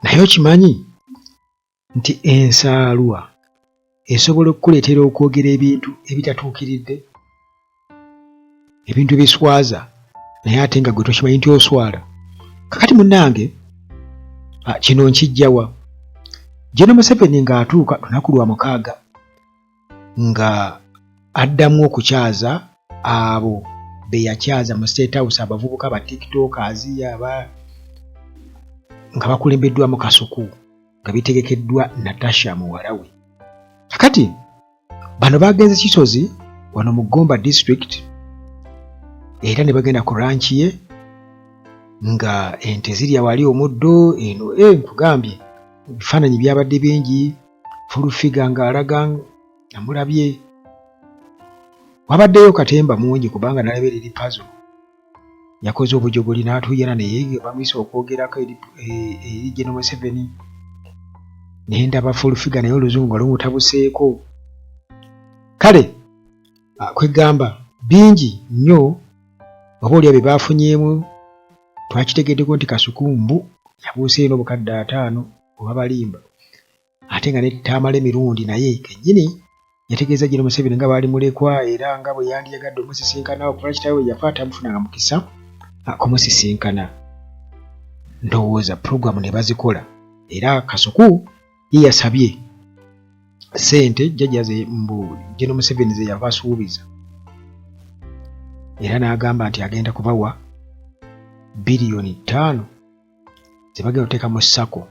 naye okimanyi nti ensaalwa esobola okukuleetera okwogera ebintu ebitatuukiridde, ebintu ebiswaza naye ate nga gwe tokimanyi nti oswala. Kakati munnange kino nkijjawa? General Museveni ng'atuuka lunaku lwa 6 nga addamu okukyaza abo be yakyaza mu State House, abavubuka ba tiktokers nga bakulembeddwamu Kasuku nga bitegekeddwa Natasha muwala we. Kakati bano bagenze Kisozi wano mu Gomba district era ne bagenda ku ranch ye nga ente zirya wali omuddo eno nkugambye ebifaananyi byabadde bingi, fulufiga ng'alaga amulabye. Wabaddeyo Katemba mungi kubanga nalaberera puzzle yakoze obujogoli n'atuyana naye bamuyise okwogerako eri General Museveni naye ndaba fulufiga naye oluzungu nga lumutabuseeko. Kale kwegamba bingi nnyo oba olya bye baafunyeemu. Twakitegeddeko nti Kasukumbu yabuuse eno obukadde 5 oba balimba ate nga netamala emirundi naye kennyini yategeeza General Museveni nga baali mulekwa era nga bwe yandiyagadde omusisinkana okuva kitaawe yafa atamufunanga mukisa kumusisinkana. Ndowooza puroguramu ne bazikola era Kasuku ye yasabye ssente jjajja ze mbu General Museveni ze yabasuubiza era n'agamba nti agenda kubawa biliyoni 5 ze bagenda oteeka mu sako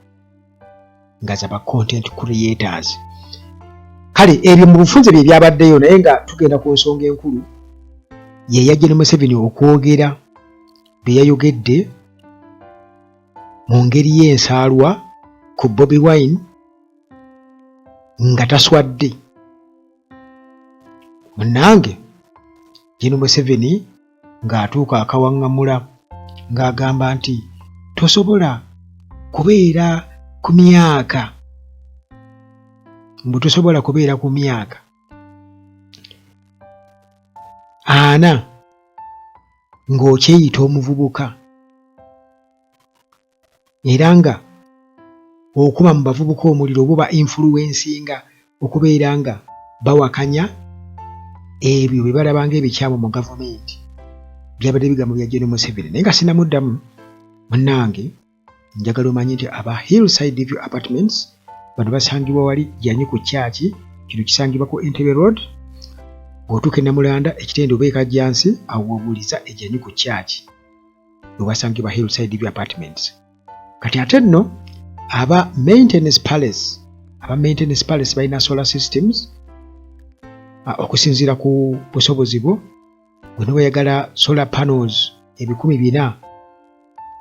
nga zaba content creators. Kale ebyo mu bufunze bye byabaddeyo naye nga tugenda ku nsonga enkulu ye ya General Museveni okwogera bye yayogedde mu ngeri y'ensaalwa ku Bobi Wine nga taswadde. Munnange General Museveni ng'atuuka akawaŋŋamula ng'agamba nti tosobola kubeera ku myaka tosobola kubeera ku myaka 40 ng'okyeyita omuvubuka era nga okuba mu bavubuka omuliro oba influencinga okubeera nga bawakanya ebyo bye balaba ng'ebikyamu mu gavumenti byabadde bigambo bya General Museveni. Naye nga sinamuddamu munnange njagala omanye nti aba Hillside View Apartments bano basangibwa wali janyi ku kyaki, kino kisangibwa ku Entebbe Road. Bw'otuuka e Namulanda ekitende obeeka jansi awo obuuliza ejanyi ku kyaki webasangibwa Hillside View Apartments. Kati ate nno aba Maintenance Palace balina solar systems okusinziira ku busobozi bwo. Bwe noyagala solar panels 400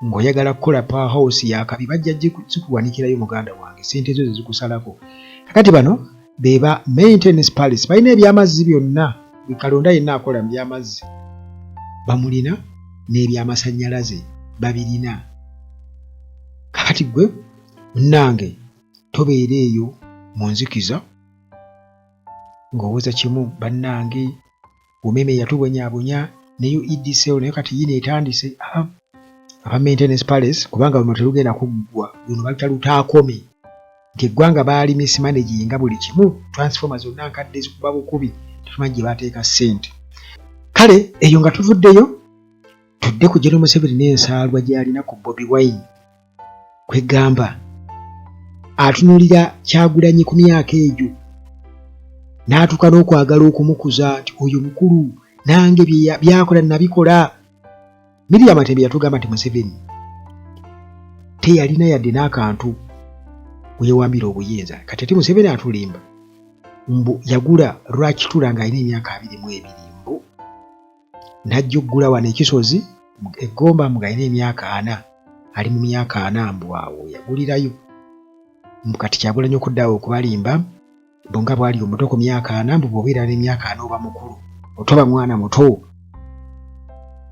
ng'oyagala kukola power house yakabi bajja zikuwanikirayo muganda wange, sente zo zikusalako. Kakati bano beba Maintenance Palace balina ebyamazzi byonna bwe kalonda yenna akola mu byamazzi bamulina n'ebyamasanyalaze babirina. Kakati gwe munnange tobeera eyo mu nzikiza ng'owooza kimu bannange umeme yatubonyaabonya neyo iddiseewo naye kati yino etandise. Aba Maintenance Palace kubanga luno terugenda kuggwa, luno balita lutaakome ng'eggwanga baali mismanaging nga buli kimu, transformer zonna nkadde zikuba bukubi, tetumanyi gye baateeka ssente. Kale eyo nga tuvuddeyo tudde ku General Museveni n'ensaalwa gy'alina ku Bobi Wine. Kwegamba atunuulira Kyagulanyi ku myaka egyo n'atuuka n'okwagala okumukuza nti oyo mukulu nange byakola nabikola. Miriam Matembe yatugamba nti Museveni teyalina yadde n'akantu weyewambira obuyinza. Kati ate Museveni atulimba mbu yagula lwakitula ng'alina emyaka 22 mbu najja okugula wano ekisozi eggomba mbu ng'alina emyaka 4 ali mu myaka 4 mbu awo yagulirayo mbu kati Kyagulanyi okuddaawo okubalimba bonga bwali omuto ku myaka 4 mbu bw'obeera n'emyaka 4 oba mukulu otoba mwana muto.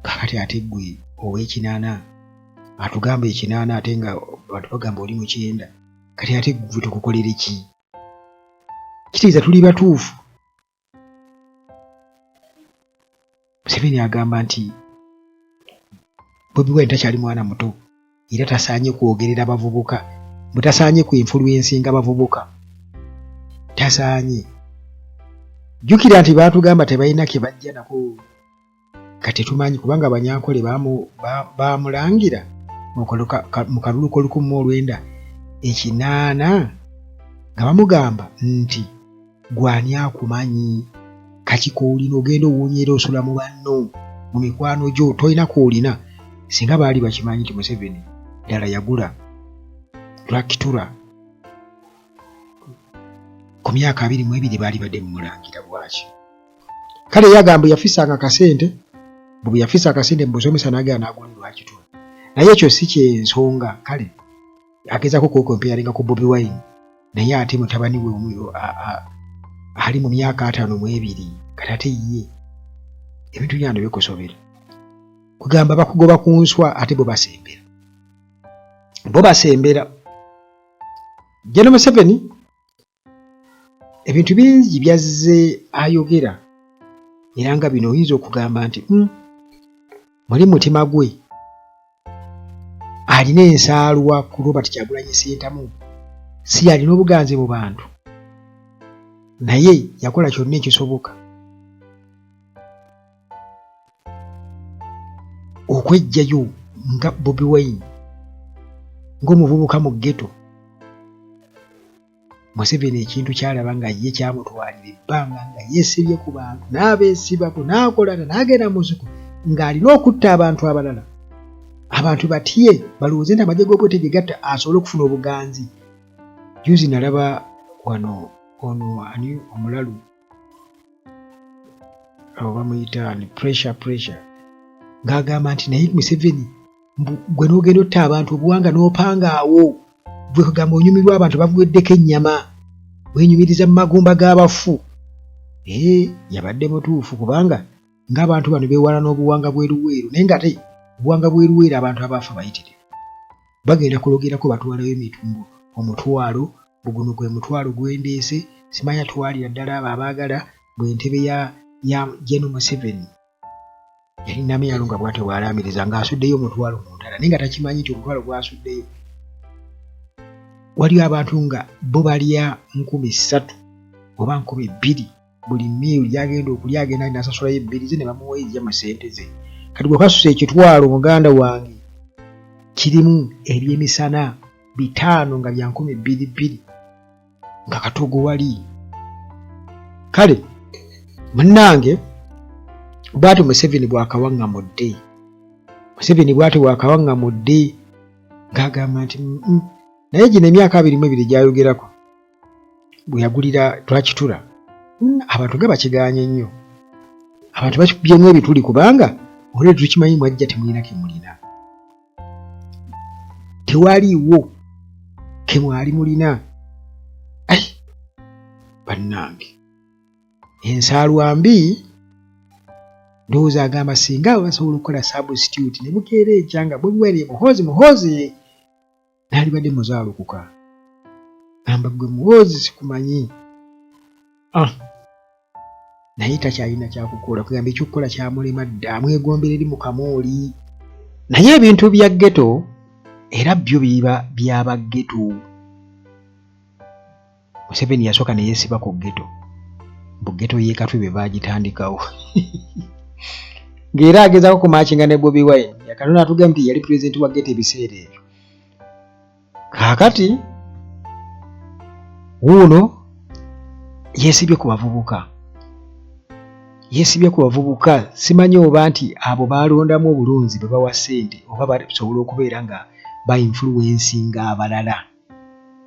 Kakati ate gwe ow'ekinana atugamba ekinana ate nga abantu bagamba oli mu 9. Kati ate gwe tukukolere ki? Kitegeeza tuli batuufu. Museveni agamba nti Bobi Wine takyali mwana muto era tasaanye kwogerera abavubuka butasaanye ku influencinga bavubuka. Tasaanye. Jjukira nti baatugamba tebalina kye bajja nako kati tumanyi kubanga Abanyankole baamulangira mu kalulu k'Olukumi-9 nga bamugamba nti gwani akumanyi kaki koolina ogenda owuunyeera osula mu banno mu mikwano gyo tolina koolina. Singa baali bakimanyi nti Museveni ddala yagula traktura ku myaka 22 baali badde mumulangira bwaki. Kale yagamba yafisanga akasente, bwe yafisa akasente mbusomesa n'agenda n'agula Lwakitula. Naye ekyo si kyensonga. Kale agezaako kwekomparinga ku Bobi Wine naye ate mutabani we ali mu myaka 52 kati ate ye ebintu byano bikusobera. Kugamba bakugoba ku nswa ate bo basembera. General Museveni ebintu bingi byazze ayogera era nga bino oyinza okugamba nti muli mutima gwe alina ensaalwa ku Robert Kyagulanyi Ssentamu, si alina obuganzi mu bantu, naye yakola kyonna ekisoboka okwejjayo nga Bobi Wine ng'omuvubuka mu ghetto. Museveni ekintu kyalaba nga ye kyamutwalira ebbanga nga yeesibye ku bantu n'abeesibako n'akolana n'agenda mu nsiko ng'alina okutta abantu abalala. Abantu batye balowooze nti amagye g'obwetege gatta asobole okufuna obuganzi. Juzi nalaba ono omulalu abo bamuyita ni pressure ng'agamba nti naye Museveni gwe n'ogenda otta abantu obuwanga n'opanga awo bwe kugamba onyumirwa abantu bavuweddeko ennyama wenyumiriza mu magumba g'abafu. Yabadde mutuufu kubanga ng'abantu bano beewala n'obuwanga bweruweeru naye nga ate obuwanga bweruweeru abantu abaafa bayitire bagenda kulogerako batwalayo emitumbu omutwalo buguno gwe mutwalo gwendeese simanya twalira ddala abo abaagala bw'entebe ya General Museveni yalinamu yalo nga bwate bw'alaamiriza ng'asuddeyo omutwalo mu ntala naye nga takimanyi nti omutwalo gw'asuddeyo waliyo abantu nga bo balya 3,000 oba 2,000 buli miiru gyagenda okulya agenda n'asasulayo ebbiri ze ne bamuwa ezija mu ssente ze. Kati bwe kasusa ekitwalo muganda wange kirimu eby'emisana 5 nga bya 2,200 nga katogo wali. Kale munnange bw'ati Museveni bw'akawaŋŋamudde ng'agamba nti naye gino emyaka 22 gy'ayogerako bwe yagulira Lwakitula abantu nga bakiganye nnyo. Abantu bakibyemu ebituli kubanga olwedde tukimanyi mwajja temulina kemulina, tewaliiwo kemwali mulina. Bannange ensaalwa mbi ndowooza agamba singa basobola okukola substitute ne bukeera ekyanga Bobi Wine muhoozi naalibadde muzaalukuka gamba gwe muhoozi sikumanyi naye takyalina kyakukola kugamba ekyokukola kyamulema dda amwegombera eri mu kamooli. Naye ebintu bya ghetto era byo biba byaba ghetto. Museveni yasooka ne yeesiba ku ghetto, mu ghetto ye Katwe be baagitandikawo ng'era agezaako kumaakinga ne Bobi Wine yakatona atugamba nti yali pulezidenti wa ghetto ebiseera ebyo. Kaakati wuuno yeesibye ku bavubuka simanyi oba nti abo baalondamu obulunzi bwe bawa ssente oba basobola okubeera nga ba-influencinga abalala.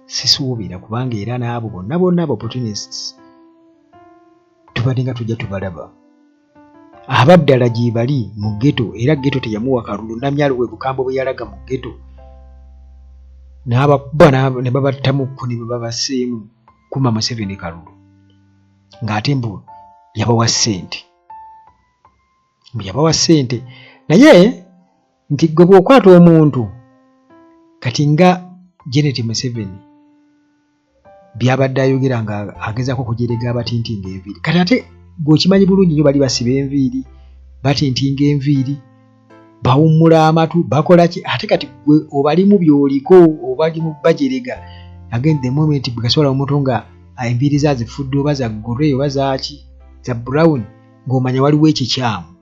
Sisuubira kubanga era n'abo bonna opportunists tubadde nga tujja tubalaba. Abaddala gye bali mu ghetto era ghetto teyamuwa kalulu. Namyalo bwe Bukambo bwe yalaga mu ghetto n'abakuba ne babattamuku ne babaseemu kuma Museveni kalulu ng'ate mbu yabawa ssente. Naye nti gwe bw'okwata omuntu kati nga Janet Museveni byabadde ayogera nga agezaako kujerega abatintinga enviiri kati ate gw'okimanyi bulungi nnyo bali basiba enviiri batintinga enviiri bawummula amatu bakola ki ate kati gwe obali mu byoliko obali mu bajerega again the moment bikasobola omuntu nga enviiri zazifudde oba za grey oba zaki za brown ng'omanya waliwo ekikyamu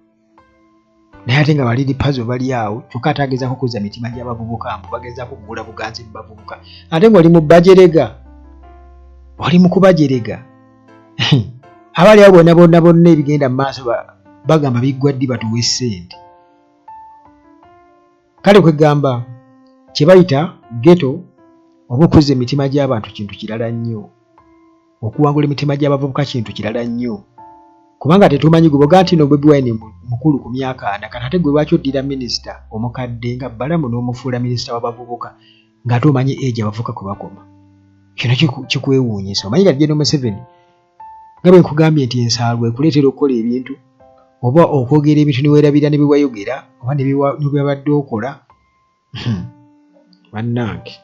naye ate nga baliri puzzle bali awo kyokka ate agezaako kuzza mitima gy'abavubuka mbu bagezaako kugula buganzi mu bavubuka ate ng'oli mu bajerega oli mu kubajerega abali awo bonna ebigenda mu maaso bagamba biggwa ddi batuwe ssente kale kwegamba kye bayita ghetto oba okuzza emitima gy'abantu kintu kirala nnyo okuwangula emitima gy'abavubuka kintu kirala nnyo kubanga tetumanyi gwe boga nti no Bobi Wine mukulu ku myaka ana kati ate gwe lwaki oddira minisita omukadde nga balamu n'omufuula minisita w'abavubuka ng'ate omanyi age abavubuka kwe bakoma kino kikwewuunyisa omanyi nga General Museveni nga bwe nkugambye nti ensaalwa ekuleetera okukola ebintu oba okwogera ebintu ne weerabira ne bye wayogera oba ne bye wabadde okola bannange